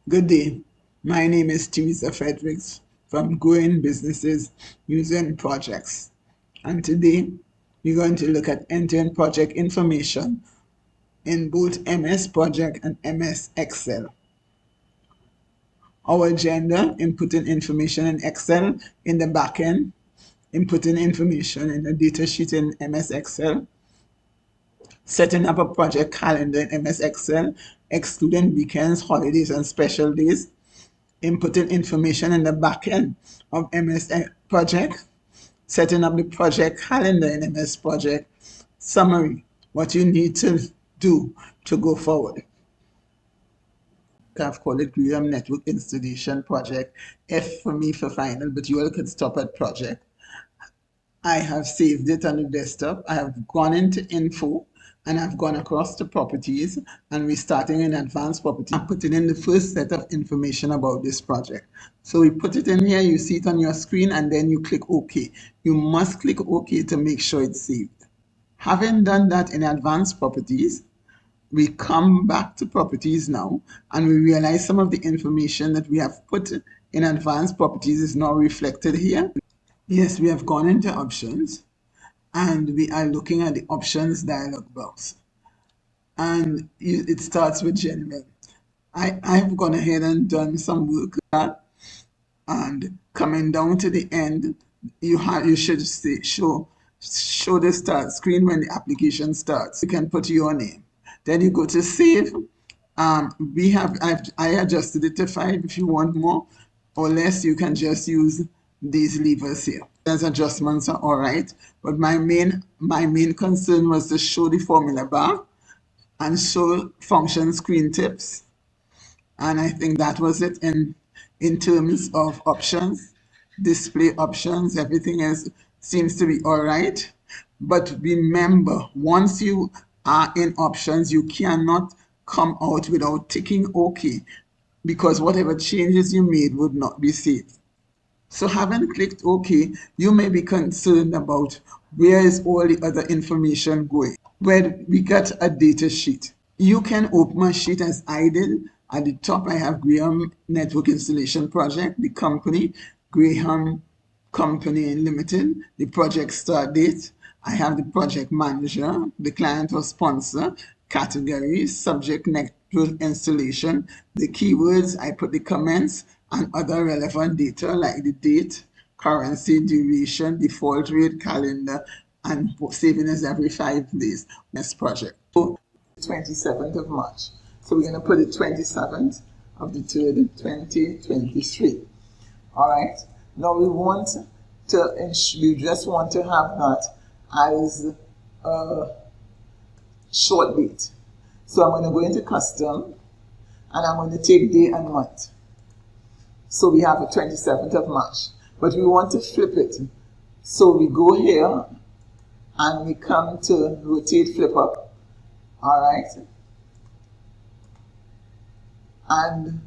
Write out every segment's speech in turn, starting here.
Good day. My name is Teresa Fredericks from Growing Businesses Using Projects. And today we're going to look at entering project information in both MS Project and MS Excel. Our agenda: inputting information in Excel in the backend, inputting information in the datasheet in MS Excel, setting up a project calendar in MS Excel, excluding weekends, holidays, and special days, inputting information in the backend of MS Project, setting up the project calendar in MS Project. Summary: what you need to do to go forward. I've called it Graham Network Installation Project. F for me for final, but you all can stop at project. I have saved it on the desktop. I have gone into info and I've gone across to properties, and we're starting in advanced property. I'm putting in the first set of information about this project. So we put it in here, you see it on your screen, and then you click OK. You must click OK to make sure it's saved. Having done that in advanced properties, we come back to properties now and we realize some of the information that we have put in advanced properties is now reflected here. Yes, we have gone into options and we are looking at the options dialog box, and it starts with general. I've gone ahead and done some work with that, and coming down to the end, you should say show the start screen when the application starts. You can put your name. Then you go to save. I adjusted it to 5. If you want more or less, you can just use these levers here. Those adjustments are all right, but my main concern was to show the formula bar and show function screen tips, and I think that was it in terms of options, display options. Everything else seems to be all right. But remember, once you are in options, you cannot come out without ticking OK, because whatever changes you made would not be saved. So having clicked OK, you may be concerned about where is all the other information going. Where we get a data sheet. You can open a sheet as I did. At the top, I have Graham Network Installation Project, the company, Graham Company Limited, the project start date. I have the project manager, the client or sponsor, category, subject network installation, the keywords. I put the comments and other relevant data like the date, currency, duration, default rate, calendar, and saving is every 5 days. Next project. So 27th of March. So we're going to put it 27th of the 3rd, 2023. All right. Now we just want to have that as a short date. So I'm going to go into custom and I'm going to take day and month. So we have the 27th of March, but we want to flip it. So we go here and we come to rotate flip up. All right. And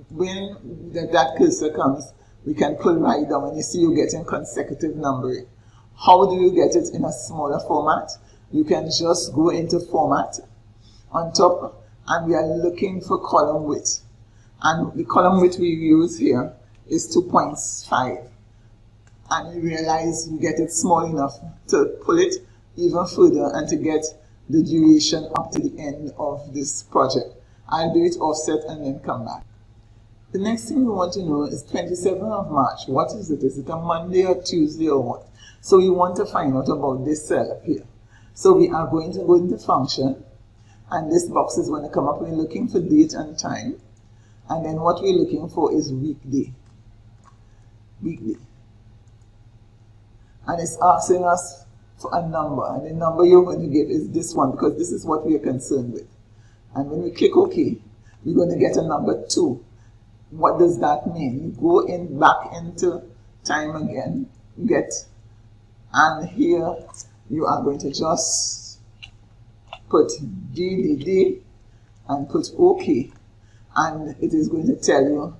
when that cursor comes, we can pull right down and you see you're getting consecutive numbering. How do you get it in a smaller format? You can just go into format on top and we are looking for column width. And the column width we use here is 2.5. And you realize you get it small enough to pull it even further and to get the duration up to the end of this project. I'll do it offset and then come back. The next thing we want to know is 27th of March. What is it? Is it a Monday or Tuesday or what? So we want to find out about this cell up here. So we are going to go into function, and this box is going to come up. We're looking for date and time, and then what we're looking for is weekday. Weekday. And it's asking us for a number, and the number you're going to give is this one because this is what we are concerned with. And when we click OK, we're going to get a number 2. What does that mean? You go back into time again, and here you are going to just put DDD and put OK, and it is going to tell you.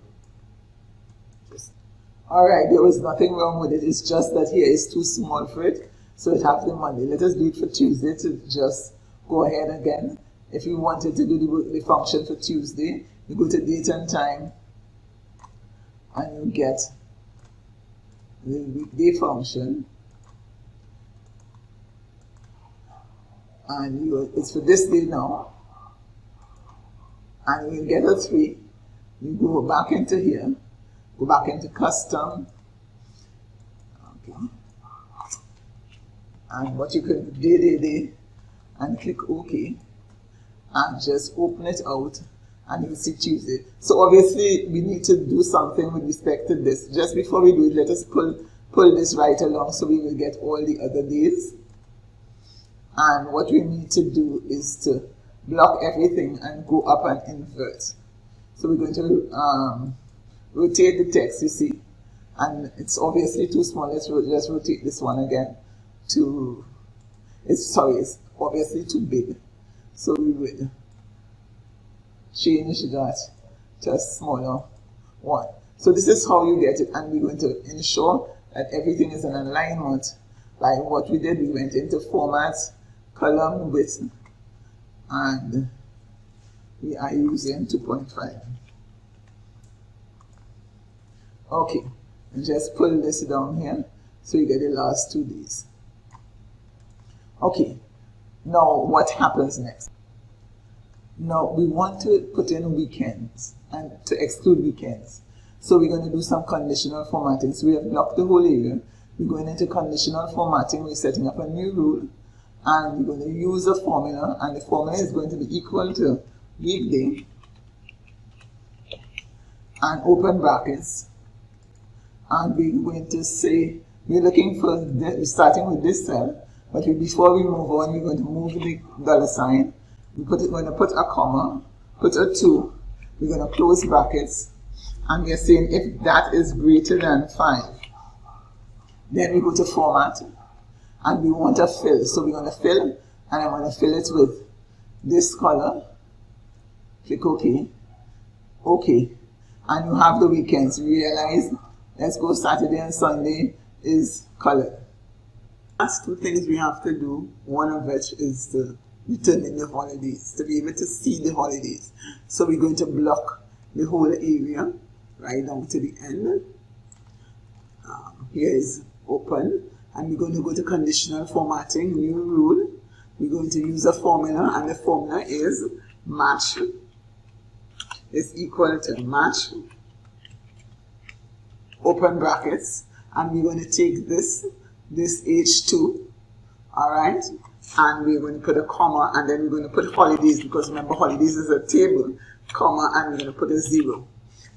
Alright, there was nothing wrong with it, it's just that here is too small for it, so it has the Monday. Let us do it for Tuesday to just go ahead again. If you wanted to do the function for Tuesday, You go to date and time, and you get the weekday function, and it's for this day now, and you get a 3. You go back into here, go back into custom, okay, and what you can do, day, and click OK, and just open it out, and you'll see Tuesday. So obviously we need to do something with respect to this. Just before we do it, let us pull this right along so we will get all the other days. And what we need to do is to block everything and go up and invert. So we're going to rotate the text, you see, and it's obviously too small. Let's just rotate this one again to, it's obviously too big. So we will change that to a smaller one. So this is how you get it, and we're going to ensure that everything is in alignment. Like what we did, we went into format, column width, and we are using 2.5. Okay, and just pull this down here so you get the last 2 days. Okay, now what happens next? Now we want to put in weekends and to exclude weekends. So we're going to do some conditional formatting. So we have blocked the whole area. We're going into conditional formatting. We're setting up a new rule, and we're going to use a formula, and the formula is going to be equal to weekday and open brackets, and we're going to say we're looking for starting with this cell, but before we move on, we're going to move the $sign. We're going to put a comma, put a 2, we're going to close brackets, and we're saying if that is greater than 5, then we go to format, and we want a fill. So we're going to fill, and I'm going to fill it with this color. Click OK. OK. And you have the weekends. Realize, let's go Saturday and Sunday is colored. Last 2 things we have to do, one of which is to determine the holidays, to be able to see the holidays. So we're going to block the whole area right down to the end. Here is open, and we're going to go to conditional formatting, new rule. We're going to use a formula, and the formula is match is equal to match, open brackets, and we're going to take this H2, all right, and we're going to put a comma, and then we're going to put holidays, because remember holidays is a table, comma, and we're going to put a 0.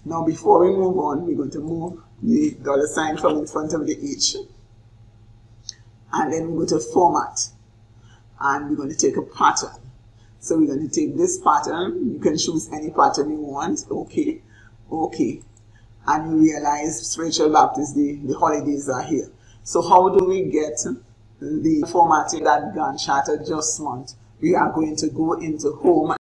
Now before we move on, we're going to move the $sign from in front of the H, and then we go to format, and we're going to take a pattern. So we're going to take this pattern. You can choose any pattern you want. Okay, okay, and you realize Spiritual Baptist, the holidays are here. So how do we get the formatting that Gantt chart adjustment? We are going to go into home